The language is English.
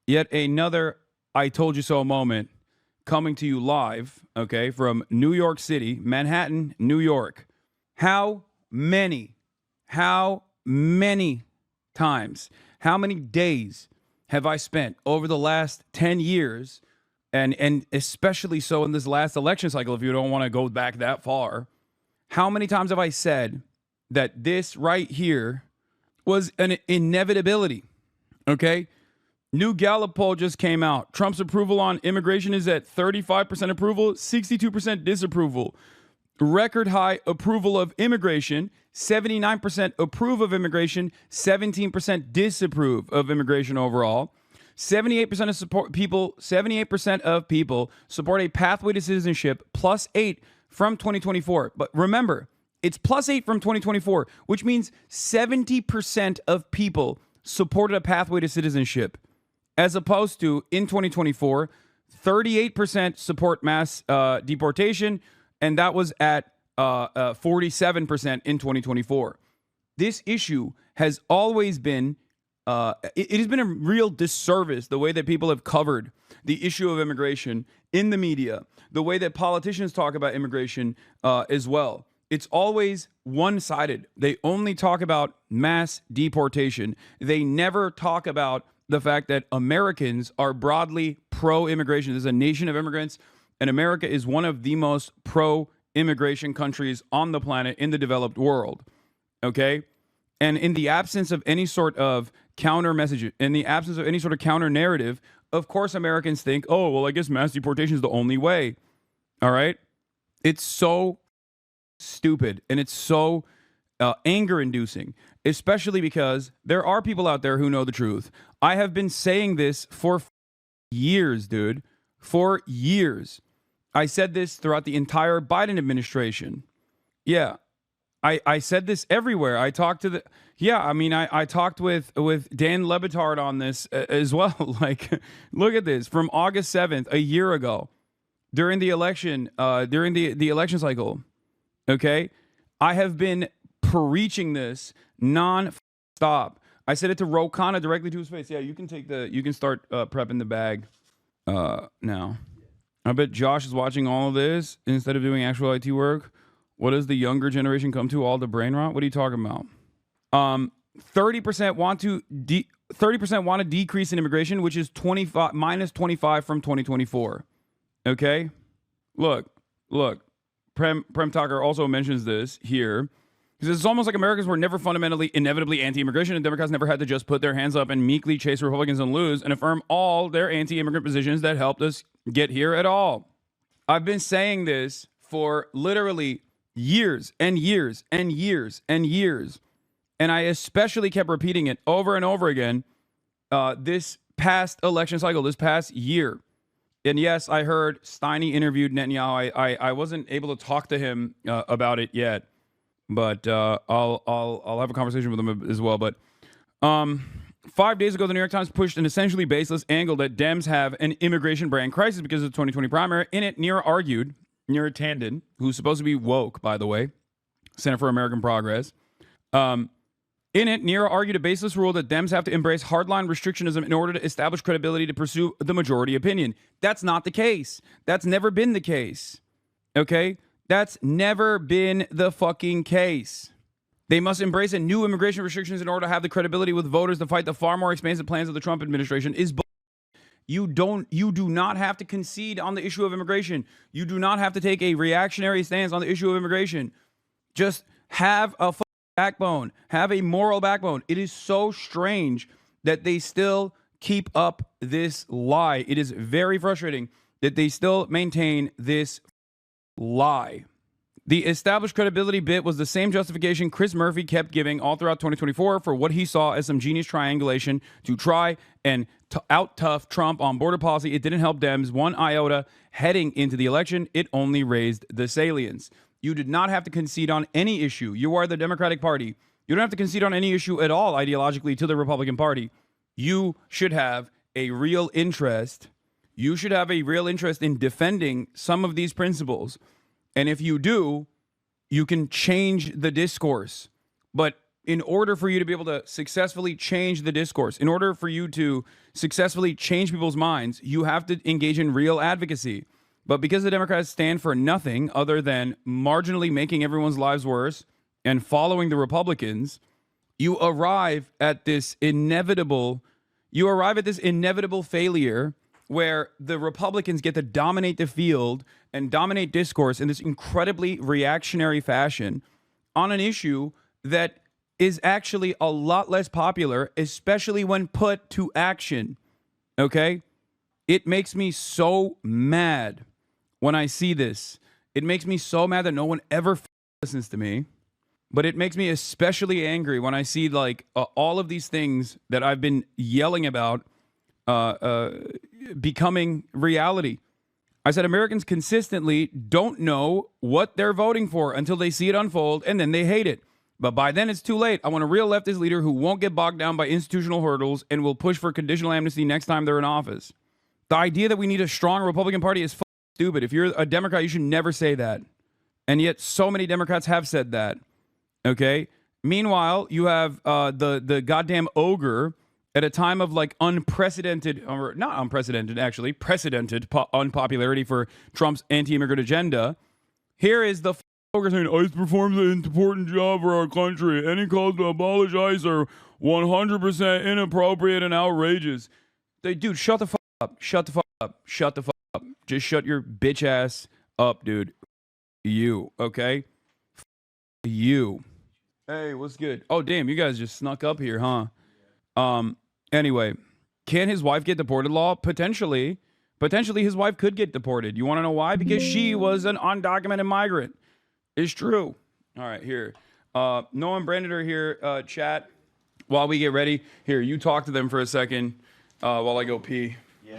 Yet another I told you so moment coming to you live, okay, from New York City, Manhattan, New York. How many times, how many days have I spent over the last 10 years, and especially so in this last election cycle, if you don't want to go back that far, how many times have I said that this right here was an inevitability? Okay? New Gallup poll just came out. Trump's approval on immigration is at 35% approval, 62% disapproval. Record high approval of immigration, 79% approve of immigration, 17% disapprove of immigration overall. 78% of people support a pathway to citizenship +8 from 2024. But remember, it's +8 from 2024, which means 70% of people supported a pathway to citizenship, as opposed to in 2024, 38% support mass deportation, and that was at 47% in 2024. This issue has always been, it has been a real disservice, the way that people have covered the issue of immigration in the media, the way that politicians talk about immigration as well. It's always one-sided. They only talk about mass deportation. They never talk about the fact that Americans are broadly pro-immigration. This is a nation of immigrants, and America is one of the most pro-immigration countries on the planet in the developed world. Okay? And in the absence of any sort of counter message, in the absence of any sort of counter narrative, of course Americans think, oh, well, I guess mass deportation is the only way. All right? It's so stupid, and it's so anger-inducing, especially because there are people out there who know the truth. I have been saying this for years, dude. For years. I said this throughout the entire Biden administration. Yeah. I said this everywhere. I talked to I talked with Dan Le Batard on this as well. Like, look at this. From August 7th, a year ago, during the election, during the election cycle, okay? I have been preaching this non-stop. I said it to Ro Khanna directly to his face. Yeah, you can start prepping the bag now. I bet Josh is watching all of this instead of doing actual IT work. What does the younger generation come to? All the brain rot? What are you talking about? 30% want to 30% want a decrease in immigration, which is minus 25 from 2024. Okay? Look. Prem Tucker also mentions this here. He says it's almost like Americans were never fundamentally, inevitably anti-immigration, and Democrats never had to just put their hands up and meekly chase Republicans and lose and affirm all their anti-immigrant positions that helped us get here at all. I've been saying this for literally years and years and years and years. And I especially kept repeating it over and over again this past election cycle, this past year. And yes, I heard Steiny interviewed Netanyahu. I wasn't able to talk to him about it yet, but I'll have a conversation with him as well. But 5 days ago, the New York Times pushed an essentially baseless angle that Dems have an immigration brand crisis because of the 2020 primary. In it, Neera Tanden, who's supposed to be woke, by the way, Center for American Progress. In it, Neera argued a baseless rule that Dems have to embrace hardline restrictionism in order to establish credibility to pursue the majority opinion. That's not the case. That's never been the case. Okay? That's never been the fucking case. They must embrace a new immigration restrictions in order to have the credibility with voters to fight the far more expansive plans of the Trump administration. You do not have to concede on the issue of immigration. You do not have to take a reactionary stance on the issue of immigration. Just have a backbone, have a moral backbone. It is so strange that they still keep up this lie. It is very frustrating that they still maintain this lie. The established credibility bit was the same justification Chris Murphy kept giving all throughout 2024 for what he saw as some genius triangulation to try and out-tough Trump on border policy. It didn't help Dems one iota heading into the election. It only raised the salience. You did not have to concede on any issue. You are the Democratic Party. You don't have to concede on any issue at all ideologically to the Republican Party. You should have a real interest. You should have a real interest in defending some of these principles. And if you do, you can change the discourse. But in order for you to be able to successfully change the discourse, in order for you to successfully change people's minds, you have to engage in real advocacy. But because the Democrats stand for nothing other than marginally making everyone's lives worse and following the Republicans, you arrive at this inevitable failure where the Republicans get to dominate the field and dominate discourse in this incredibly reactionary fashion on an issue that is actually a lot less popular, especially when put to action. Okay? It makes me so mad when I see this. It makes me so mad that no one ever listens to me. But it makes me especially angry when I see like all of these things that I've been yelling about becoming reality. I said Americans consistently don't know what they're voting for until they see it unfold, and then they hate it. But by then it's too late. I want a real leftist leader who won't get bogged down by institutional hurdles and will push for conditional amnesty next time they're in office. The idea that we need a strong Republican Party is stupid. If you're a Democrat, you should never say that. And yet so many Democrats have said that. Okay? Meanwhile, you have the goddamn ogre at a time of like unprecedented, or not unprecedented, actually, precedented unpopularity for Trump's anti-immigrant agenda. Here is the ogre saying, ICE performs an important job for our country. Any calls to abolish ICE are 100% inappropriate and outrageous. Dude, shut the fuck up. Shut the fuck up. Shut the fuck up. Just shut your bitch ass up, dude. You, okay? You. Hey, what's good? Oh, damn, you guys just snuck up here, huh? Anyway, can his wife get deported law? Potentially. Potentially his wife could get deported. You want to know why? Because she was an undocumented migrant. It's true. All right, here. Noah and Brandon are here. Chat while we get ready. Here, you talk to them for a second while I go pee.